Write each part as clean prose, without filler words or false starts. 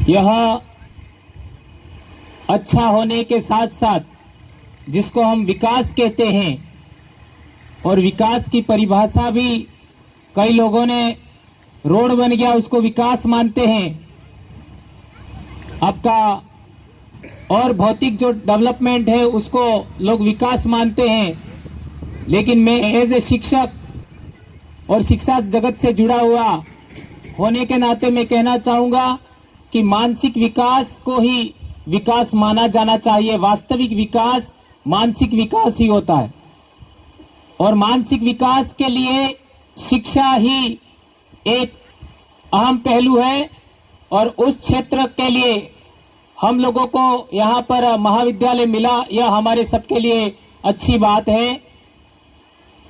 यह अच्छा होने के साथ साथ जिसको हम विकास कहते हैं, और विकास की परिभाषा भी कई लोगों ने रोड बन गया उसको विकास मानते हैं आपका, और भौतिक जो डेवलपमेंट है उसको लोग विकास मानते हैं। लेकिन मैं एज ए शिक्षक और शिक्षा जगत से जुड़ा हुआ होने के नाते मैं कहना चाहूंगा कि मानसिक विकास को ही विकास माना जाना चाहिए। वास्तविक विकास मानसिक विकास ही होता है, और मानसिक विकास के लिए शिक्षा ही एक अहम पहलू है। और उस क्षेत्र के लिए हम लोगों को यहाँ पर महाविद्यालय मिला, यह हमारे सबके लिए अच्छी बात है।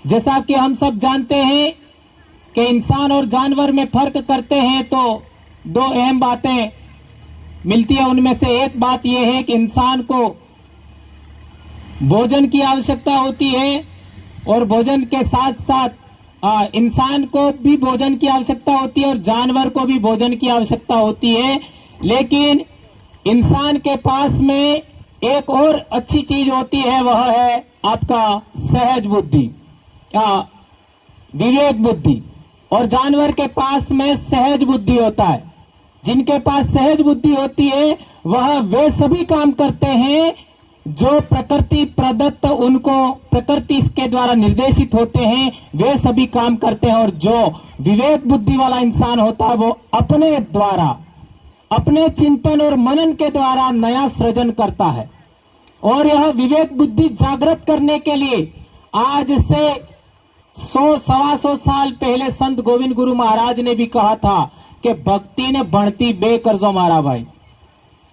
जैसा कि हम सब जानते हैं कि इंसान और जानवर में फर्क करते हैं तो दो अहम बातें मिलती है। उनमें से एक बात यह है कि इंसान को भोजन की आवश्यकता होती है, और भोजन के साथ साथ इंसान को भी भोजन की आवश्यकता होती है और जानवर को भी भोजन की आवश्यकता होती है। लेकिन इंसान के पास में एक और अच्छी चीज होती है, वह है आपका सहज बुद्धि, विवेक बुद्धि। और जानवर के पास में सहज बुद्धि होता है। जिनके पास सहज बुद्धि होती है वह वे सभी काम करते हैं जो प्रकृति प्रदत्त, उनको प्रकृति के द्वारा निर्देशित होते हैं, वे सभी काम करते हैं। और जो विवेक बुद्धि वाला इंसान होता है वो अपने द्वारा, अपने चिंतन और मनन के द्वारा नया सृजन करता है। और यह विवेक बुद्धि जागृत करने के लिए आज से 100-125 साल पहले संत गोविंद गुरु महाराज ने भी कहा था कि भक्ति ने बढ़ती बे करजो मारा भाई।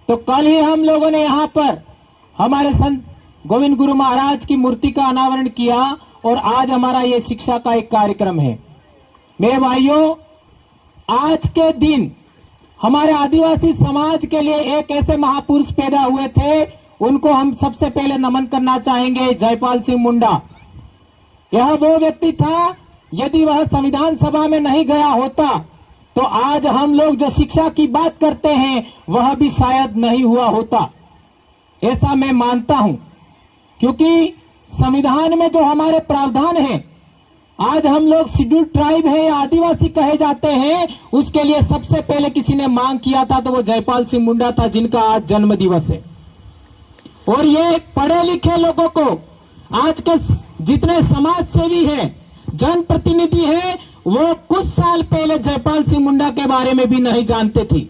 तो कल ही हम लोगों ने यहाँ पर हमारे संत गोविंद गुरु महाराज की मूर्ति का अनावरण किया, और आज हमारा ये शिक्षा का एक कार्यक्रम है। मेरे भाइयों, आज के दिन हमारे आदिवासी समाज के लिए एक ऐसे महापुरुष पैदा हुए थे, उनको हम सबसे पहले नमन करना चाहेंगे, जयपाल सिंह मुंडा। यह वो व्यक्ति था, यदि वह संविधान सभा में नहीं गया होता तो आज हम लोग जो शिक्षा की बात करते हैं वह भी शायद नहीं हुआ होता, ऐसा मैं मानता हूं। क्योंकि संविधान में जो हमारे प्रावधान हैं, आज हम लोग शेड्यूल ट्राइब है या आदिवासी कहे जाते हैं, उसके लिए सबसे पहले किसी ने मांग किया था तो वो जयपाल सिंह मुंडा था, जिनका आज जन्म दिवस है। और ये पढ़े लिखे लोगों को, आज के जितने समाज सेवी हैं, जनप्रतिनिधि हैं, वो कुछ साल पहले जयपाल सिंह मुंडा के बारे में भी नहीं जानते थे।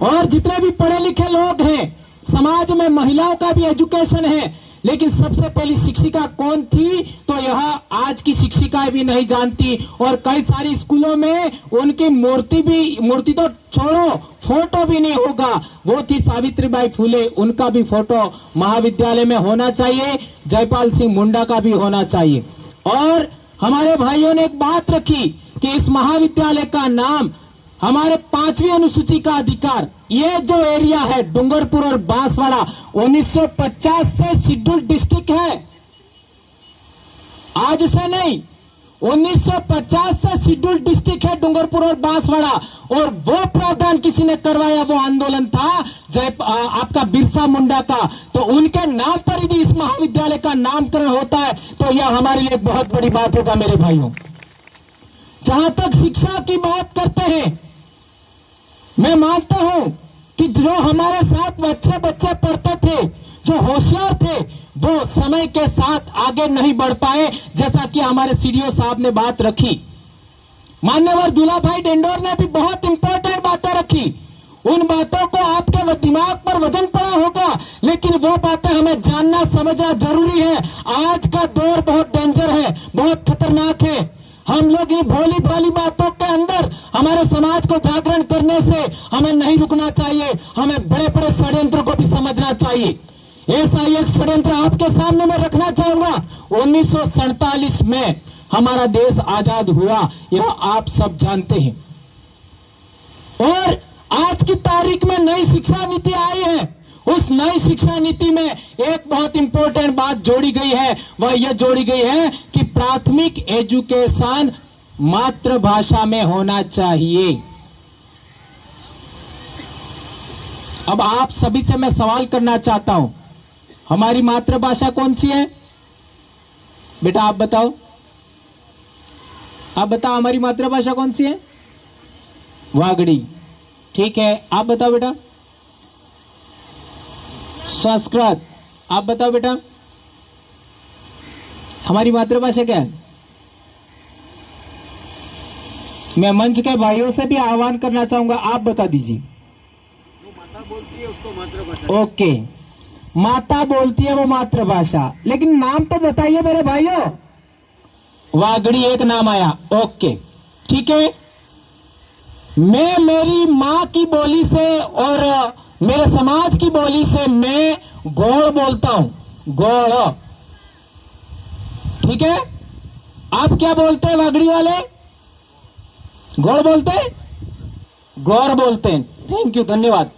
और जितने भी पढ़े लिखे लोग हैं, समाज में महिलाओं का भी एजुकेशन है, लेकिन सबसे पहली शिक्षिका कौन थी तो यह आज की शिक्षिकाएं भी नहीं जानती। और कई सारी स्कूलों में उनकी मूर्ति तो छोड़ो, फोटो भी नहीं होगा। वो थी सावित्रीबाई फुले, उनका भी फोटो महाविद्यालय में होना चाहिए, जयपाल सिंह मुंडा का भी होना चाहिए। और हमारे भाइयों ने एक बात रखी कि इस महाविद्यालय का नाम हमारे 5वीं अनुसूची का अधिकार, ये जो एरिया है डूंगरपुर और बांसवाड़ा 1950 से शेड्यूल डिस्ट्रिक्ट है, आज से नहीं, 1950 से शेड्यूल डिस्ट्रिक्ट है डूंगरपुर और बांसवाड़ा। और वो प्रावधान किसी ने करवाया, वो आंदोलन था आपका बिरसा मुंडा का। तो उनके नाम पर यदि इस महाविद्यालय का नामकरण होता है तो यह हमारे लिए एक बहुत बड़ी बात होगा। मेरे भाइयों, जहां तक शिक्षा की बात करते हैं, मैं मानता हूं कि जो हमारे साथ बच्चे पढ़ते थे, जो होशियार थे, वो समय के साथ आगे नहीं बढ़ पाए। जैसा कि हमारे सीडीओ साहब ने बात रखी, मान्यवर दूल्हा भाई डेंडोर ने भी बहुत इंपॉर्टेंट बातें रखी। उन बातों को आपके दिमाग पर वजन पड़ा होगा, लेकिन वो बातें हमें जानना समझना जरूरी है। आज का दौर बहुत डेंजर है, बहुत खतरनाक है। हम लोग इन भोली भाली बातों के अंदर हमारे समाज को जागरण करने से हमें नहीं रुकना चाहिए। हमें बड़े बड़े षड्यंत्र को भी समझना चाहिए। ऐसा ही एक षड्यंत्र आपके सामने मैं रखना चाहूंगा। 1947 में हमारा देश आजाद हुआ, यह आप सब जानते हैं। और आज की तारीख में नई शिक्षा नीति आई है। उस नई शिक्षा नीति में एक बहुत इंपॉर्टेंट बात जोड़ी गई है, वह यह जोड़ी गई है कि प्राथमिक एजुकेशन मातृभाषा में होना चाहिए। अब आप सभी से मैं सवाल करना चाहता हूं, हमारी मातृभाषा कौन सी है? बेटा आप बताओ, आप बताओ हमारी मातृभाषा कौन सी है? वागड़ी। ठीक है, आप बताओ बेटा। संस्कृत। आप बताओ बेटा, हमारी मातृभाषा क्या है? मैं मंच के भाइयों से भी आह्वान करना चाहूंगा, आप बता दीजिए। जो माता बोलती है उसको मातृभाषा। ओके, माता बोलती है वो मातृभाषा, लेकिन नाम तो बताइए मेरे भाइयों। वागड़ी एक नाम आया। ओके ठीक है, मैं मेरी माँ की बोली से और मेरे समाज की बोली से मैं गौड़ बोलता हूं, गौड़। ठीक है, आप क्या बोलते हैं वागड़ी वाले? गौड़ बोलते हैं, गौर बोलते हैं। थैंक यू, धन्यवाद।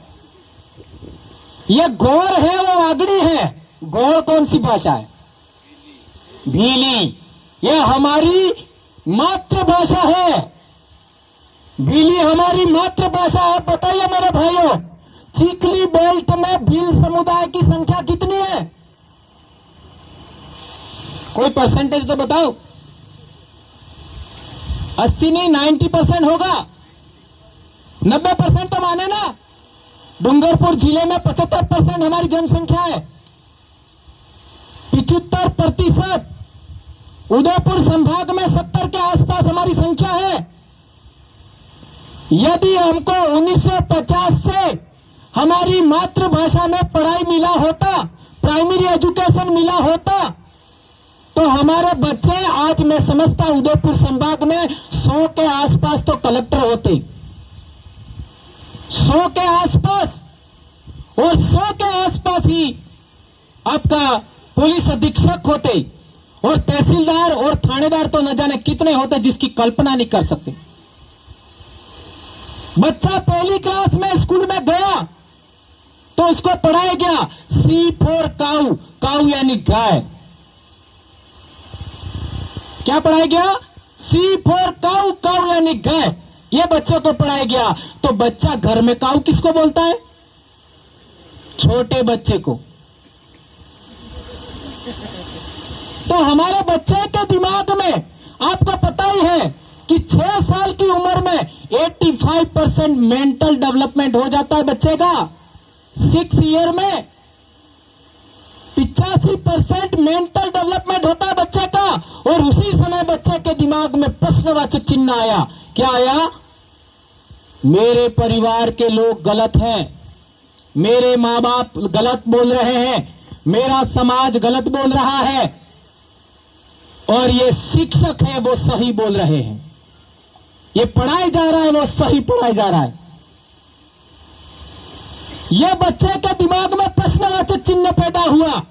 ये गौर है वो वागड़ी है, गौड़ कौन सी भाषा है? भीली। ये हमारी मातृभाषा है, भीली हमारी मातृभाषा है। बताइए मेरे भाइयों, चिखली बेल्ट में भील समुदाय की संख्या कितनी है? कोई परसेंटेज तो बताओ। 80 नहीं 90% होगा, 90% तो माने ना। डूंगरपुर जिले में 75% हमारी जनसंख्या है, 75%। उदयपुर संभाग में 70 के आसपास हमारी संख्या है। यदि हमको 1950 से हमारी मातृभाषा में पढ़ाई मिला होता, प्राइमरी एजुकेशन मिला होता, तो हमारे बच्चे आज मैं समझता उदयपुर संभाग में 100 के आसपास तो कलेक्टर होते, 100 के आसपास, और 100 के आसपास ही आपका पुलिस अधीक्षक होते, और तहसीलदार और थानेदार तो न जाने कितने होते जिसकी कल्पना नहीं कर सकते। बच्चा पहली क्लास में स्कूल में गया तो उसको पढ़ाया गया C फॉर काऊ, काऊ यानी गाय। क्या पढ़ाया गया? C फॉर काऊ, काऊ यानी गाय। ये बच्चे को पढ़ाया गया। तो बच्चा घर में काऊ किसको बोलता है? छोटे बच्चे को। तो हमारे बच्चे के दिमाग में आपको पता ही है कि 6 साल की उम्र में 85% मेंटल डेवलपमेंट हो जाता है बच्चे का। 6 ईयर में 85% मेंटल डेवलपमेंट होता है बच्चे का। और उसी समय बच्चे के दिमाग में प्रश्नवाचक चिन्ह आया। क्या आया? मेरे परिवार के लोग गलत हैं, मेरे माँ बाप गलत बोल रहे हैं, मेरा समाज गलत बोल रहा है, और ये शिक्षक है वो सही बोल रहे हैं, ये पढ़ाया जा रहा है वो सही पढ़ाया जा रहा है। ये बच्चे के दिमाग में प्रश्नवाचक चिन्ह पैदा हुआ।